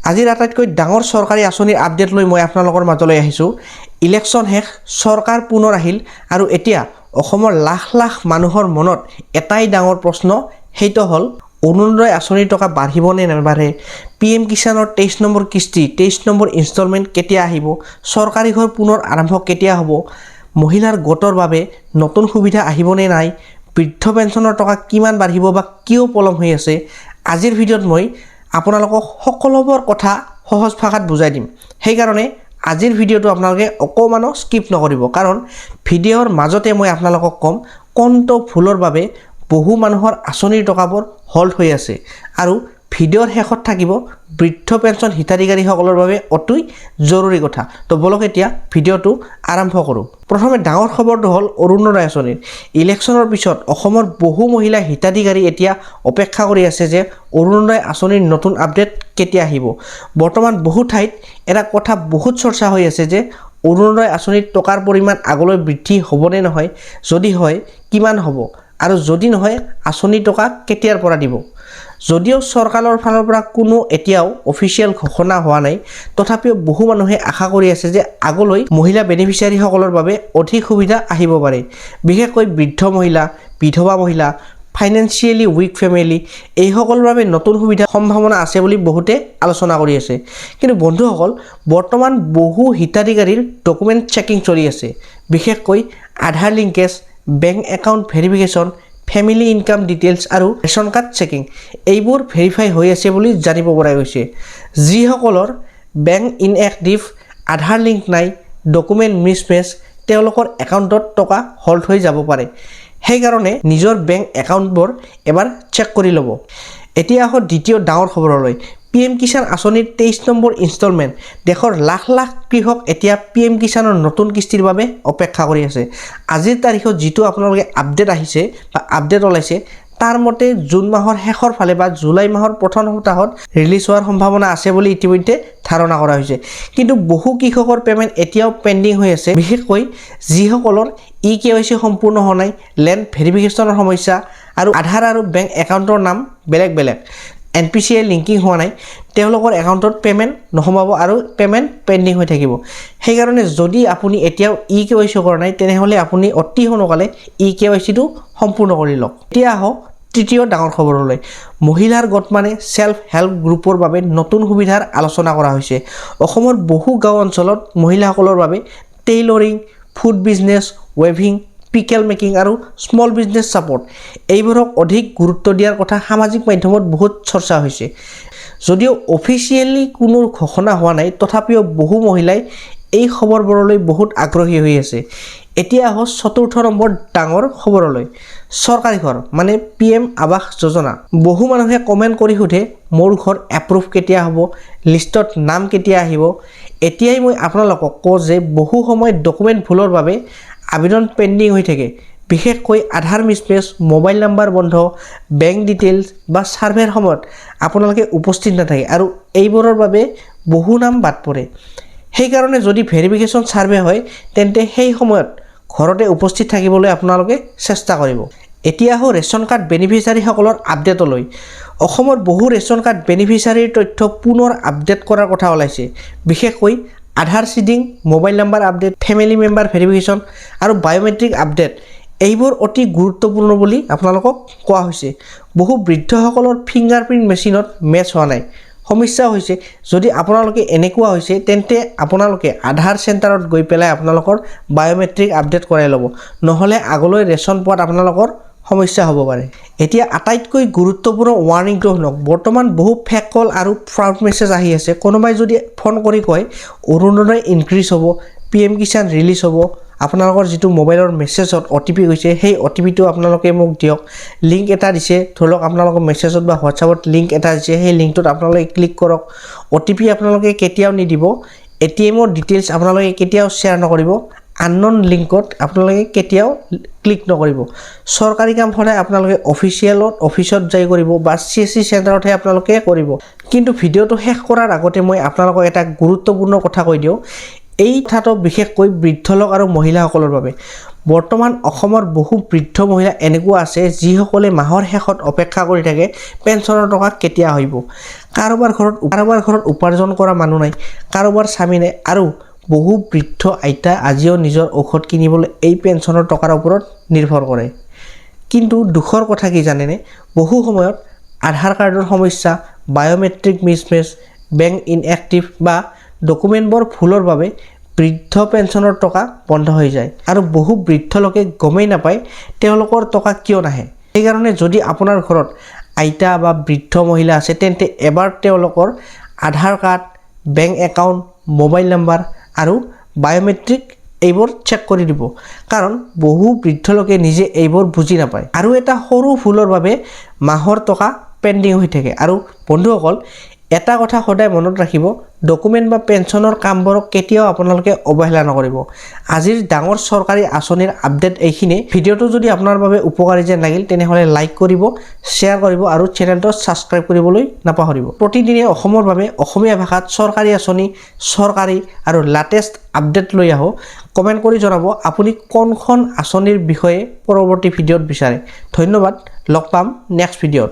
আজিৰ আটাইতকৈ ডাঙৰ চৰকাৰী আঁচনিৰ আপডেট লৈ মই আপোনালোকৰ মাজলৈ আহিছোঁ। ইলেকশ্যন শেষ, চৰকাৰ পুনৰ আহিল আৰু এতিয়া অসমৰ লাখ লাখ মানুহৰ মনত এটাই ডাঙৰ প্ৰশ্ন, সেইটো হ'ল অৰুণোদয় আঁচনিৰ টকা বাঢ়িব নে নাবাঢ়ে, PM কিষাণৰ 23 নম্বৰ কিস্তি 23 নম্বৰ ইনষ্টলমেণ্ট কেতিয়া আহিব, চৰকাৰী ঘৰ পুনৰ আৰম্ভ কেতিয়া হ'ব, মহিলাৰ গোটৰ বাবে নতুন সুবিধা আহিব নে নাই, বৃদ্ধ পেঞ্চনৰ টকা কিমান বাঢ়িব বা কিয় পলম হৈ আছে। আজিৰ ভিডিঅ'ত মই আপোনালোকক সকলোবোৰ কথা সহজ ভাষাত বুজাই দিম। সেইকাৰণে আজিৰ ভিডিঅ'টো আপোনালোকে অকণমানো স্কিপ নকৰিব, কাৰণ ভিডিঅ'ৰ মাজতে মই আপোনালোকক ক'ম কোনটো ভুলৰ বাবে বহু মানুহৰ আঁচনিৰ টকাবোৰ হল্ড হৈ আছে, আৰু ভিডিঅ'ৰ শেষত থাকিব বৃদ্ধ পেঞ্চন হিতাধিকাৰীসকলৰ বাবে অতি জৰুৰী কথা। তো বলক এতিয়া ভিডিঅ'টো আৰম্ভ কৰোঁ। প্ৰথমে ডাঙৰ খবৰটো হ'ল অৰুণোদয় আঁচনিৰ। ইলেকশ্যনৰ পিছত অসমৰ বহু মহিলা হিতাধিকাৰী এতিয়া অপেক্ষা কৰি আছে যে অৰুণোদয় আঁচনিৰ নতুন আপডেট কেতিয়া আহিব। বৰ্তমান বহু ঠাইত এটা কথা বহুত চৰ্চা হৈ আছে যে অৰুণোদয় আঁচনিৰ টকাৰ পৰিমাণ আগলৈ বৃদ্ধি হ'বনে নহয়, যদি হয় কিমান হ'ব, আৰু যদি নহয় আঁচনিৰ টকা কেতিয়াৰ পৰা দিব। যদিও চৰকাৰৰ ফালৰ পৰা কোনো এতিয়াও অফিচিয়েল ঘোষণা হোৱা নাই, তথাপিও বহু মানুহে আশা কৰি আছে যে আগলৈ মহিলা বেনিফিচিয়াৰীসকলৰ বাবে অধিক সুবিধা আহিব পাৰে। বিশেষকৈ বৃদ্ধ মহিলা, বিধৱা মহিলা, ফাইনেন্সিয়েলি উইক ফেমিলি, এইসকলৰ বাবে নতুন সুবিধাৰ সম্ভাৱনা আছে বুলি বহুতে আলোচনা কৰি আছে। কিন্তু বন্ধুসকল, বৰ্তমান বহু হিতাধিকাৰীৰ ডকুমেণ্ট চেকিং চলি আছে, বিশেষকৈ Aadhaar linkage, bank account verification, family income details আৰু ৰেচন কাৰ্ড চেকিং, এইবোৰ ভেৰিফাই হৈ আছে বুলি জানিব পৰা গৈছে। যিসকলৰ বেংক ইনএক্টিভ, আধাৰ লিংক নাই, ডকুমেণ্ট মিছমেচ, তেওঁলোকৰ একাউণ্টত টকা হল্ড হৈ যাব পাৰে। সেইকাৰণে নিজৰ বেংক একাউণ্টবোৰ এবাৰ চেক কৰি ল'ব। এতিয়া আহক দ্বিতীয় ডাঙৰ খবৰলৈ। PM কিষাণ আঁচনিৰ 23 নম্বৰ ইনষ্টলমেণ্ট। দেশৰ লাখ লাখ কৃষক এতিয়া PM কিষাণৰ নতুন কিস্তিৰ বাবে অপেক্ষা কৰি আছে। আজিৰ তাৰিখত যিটো আপোনালোকে আপডেট আহিছে বা আপডেট ওলাইছে, তাৰ মতে জুন মাহৰ শেষৰ ফালে বা জুলাই মাহৰ প্ৰথম সপ্তাহত ৰিলিজ হোৱাৰ সম্ভাৱনা আছে বুলি ইতিমধ্যে ধাৰণা কৰা হৈছে। কিন্তু বহু কৃষকৰ পে'মেণ্ট এতিয়াও পেণ্ডিং হৈ আছে, বিশেষকৈ যিসকলৰ EKYC সম্পূৰ্ণ হোৱা নাই, লেণ্ড ভেৰিফিকেশ্যনৰ সমস্যা, আৰু আধাৰ আৰু বেংক একাউণ্টৰ নাম বেলেগ বেলেগ, NPCI লিংকিং হোৱা নাই, তেওঁলোকৰ একাউণ্টত পে'মেণ্ট নোসোমাব আৰু পে'মেণ্ট পেণ্ডিং হৈ থাকিব। সেইকাৰণে যদি আপুনি এতিয়াও EKYC কৰা নাই, তেনেহ'লে আপুনি অতি সোনকালে EKYCটো সম্পূৰ্ণ কৰি লওক। এতিয়া আহক তৃতীয় ডাঙৰ খবৰলৈ। মহিলাৰ গোট মানে ছেল্ফ হেল্প গ্ৰুপৰ বাবে নতুন সুবিধাৰ আলোচনা কৰা হৈছে। অসমৰ বহু গাঁও অঞ্চলত মহিলাসকলৰ বাবে টেইলৰিং, ফুড বিজনেছ, ৱেভিং, পিকেল মেকিং আৰু স্মল বিজনেছ ছাপৰ্ট, এইবোৰক অধিক গুৰুত্ব দিয়াৰ কথা সামাজিক মাধ্যমত বহুত চৰ্চা হৈছে। যদিও অফিচিয়েলি কোনো ঘোষণা হোৱা নাই, তথাপিও বহু মহিলাই এই খবৰবোৰলৈ বহুত আগ্ৰহী হৈ আছে। এতিয়া আহক চতুৰ্থ নম্বৰ ডাঙৰ খবৰলৈ। চৰকাৰী ঘৰ মানে PM আৱাস যোজনা। বহু মানুহে কমেণ্ট কৰি সোধে, মোৰ ঘৰ এপ্ৰুভ কেতিয়া হ'ব, লিষ্টত নাম কেতিয়া আহিব। এতিয়াই মই আপোনালোকক কওঁ যে বহু সময়ত ডকুমেণ্ট ভুলৰ বাবে আবেদন পেণ্ডিং হৈ থাকে, বিশেষকৈ আধাৰ মিছমেচ, মোবাইল নাম্বাৰ বন্ধ, বেংক ডিটেইলছ বা ছাৰ্ভেৰ সময়ত আপোনালোকে উপস্থিত নাথাকে, আৰু এইবোৰৰ বাবে বহু নাম বাদ পৰে। সেইকাৰণে যদি ভেৰিফিকেশ্যন ছাৰ্ভে হয়, তেন্তে সেই সময়ত ঘৰতে উপস্থিত থাকিবলৈ আপোনালোকে চেষ্টা কৰিব। এতিয়া আহোঁ ৰেচন কাৰ্ড বেনিফিচিয়াৰীসকলৰ আপডেটলৈ। অসমৰ বহু ৰেচন কাৰ্ড বেনিফিচিয়াৰীৰ তথ্য পুনৰ আপডেট কৰাৰ কথা ওলাইছে, বিশেষকৈ Aadhaar seeding, mobile number update, family member verification আৰু বায়'মেট্ৰিক আপডেট, এইবোৰ অতি গুৰুত্বপূৰ্ণ বুলি আপোনালোকক কোৱা হৈছে। বহু বৃদ্ধসকলৰ ফিংগাৰপ্ৰিণ্ট মেচিনত মেচ হোৱা নাই, সমস্যা হৈছে। যদি আপোনালোকে এনেকুৱা হৈছে, তেন্তে আপোনালোকে আধাৰ চেণ্টাৰত গৈ পেলাই আপোনালোকৰ বায়'মেট্ৰিক আপডেট কৰাই ল'ব, নহ'লে আগলৈ ৰেচন পোৱাত আপোনালোকৰ সমস্যা হ'ব পাৰে। এতিয়া আটাইতকৈ গুৰুত্বপূৰ্ণ ৱাৰ্ণিংটো শুনক। বৰ্তমান বহু ফেক কল আৰু ফ্ৰড মেছেজ আহি আছে। কোনোবাই যদি ফোন কৰি কয় অৰুণোদয় ইনক্ৰিজ হ'ব, PM কিষাণ ৰিলিজ হ'ব, আপোনালোকৰ যিটো মোবাইলৰ মেছেজত OTP গৈছে, সেই OTPটো আপোনালোকে মোক দিয়ক। লিংক এটা দিছে, ধৰি লওক আপোনালোকৰ মেছেজত বা হোৱাটছআপত লিংক এটা দিছে, সেই লিংকটোত আপোনালোকে ক্লিক কৰক। OTP আপোনালোকে কেতিয়াও নিদিব, ATMৰ ডিটেইলছ আপোনালোকে কেতিয়াও শ্বেয়াৰ নকৰিব, আনন'ন লিংকত আপোনালোকে কেতিয়াও ক্লিক নকৰিব। চৰকাৰী কাম সদায় আপোনালোকে অফিচত যাই কৰিব বা CSC চেণ্টাৰতহে আপোনালোকে কৰিব। কিন্তু ভিডিঅ'টো শেষ কৰাৰ আগতে মই আপোনালোকক এটা গুৰুত্বপূৰ্ণ কথা কৈ দিওঁ। এই কথাটো বিশেষকৈ বৃদ্ধ লোক আৰু মহিলাসকলৰ বাবে। বৰ্তমান অসমৰ বহু বৃদ্ধ মহিলা এনেকুৱা আছে যিসকলে মাহৰ শেষত অপেক্ষা কৰি থাকে পেঞ্চনৰ টকা কেতিয়া আহিব। কাৰোবাৰ ঘৰত উপাৰ্জন কৰা মানুহ নাই, কাৰোবাৰ স্বামী নাই আৰু বহু বৃদ্ধ আইতা আজিও নিজৰ ঔষধ কিনিবলৈ এই পেঞ্চনৰ টকাৰ ওপৰত নিৰ্ভৰ কৰে। কিন্তু দুখৰ কথা কি জানেনে, বহু সময়ত আধাৰ কাৰ্ডৰ সমস্যা, বায়োমেট্ৰিক মিছমেচ, বেংক ইনএক্টিভ বা ডকুমেণ্টবোৰ ভুলৰ বাবে বৃদ্ধ পেঞ্চনৰ টকা বন্ধ হৈ যায় আৰু বহু বৃদ্ধ লোকে গমেই নাপায় তেওঁলোকৰ টকা কিয় নাহে। সেইকাৰণে যদি আপোনাৰ ঘৰত আইতা বা বৃদ্ধ মহিলা আছে তেন্তে এবাৰ তেওঁলোকৰ Aadhaar card, bank account, mobile number আৰু বায়োমেট্ৰিক এইবোৰ চেক কৰি দিব, কাৰণ বহু বৃদ্ধ লোকে নিজে এইবোৰ বুজি নাপায় আৰু এটা সৰু ভুলৰ বাবে মাহৰ টকা পেণ্ডিং হৈ থাকে। আৰু বন্ধুসকল, এটা কথা সদায় মনত ৰাখিব, ডকুমেণ্ট বা পেঞ্চনৰ কামবোৰক কেতিয়াও আপোনালোকে অৱহেলা নকৰিব। আজিৰ ডাঙৰ চৰকাৰী আঁচনিৰ আপডেট এইখিনি। ভিডিঅ'টো যদি আপোনাৰ বাবে উপকাৰী যেন লাগিল তেনেহ'লে লাইক কৰিব, শ্বেয়াৰ কৰিব আৰু চেনেলটো ছাবস্ক্ৰাইব কৰিবলৈ নাপাহৰিব। প্ৰতিদিনে অসমৰ বাবে অসমীয়া ভাষাত চৰকাৰী আঁচনি, চৰকাৰী আৰু লাটেষ্ট আপডেট লৈ আহোঁ। কমেণ্ট কৰি জনাব আপুনি কোনখন আঁচনিৰ বিষয়ে পৰৱৰ্তী ভিডিঅ'ত বিচাৰে। ধন্যবাদ, লগ পাম নেক্সট ভিডিঅ'ত।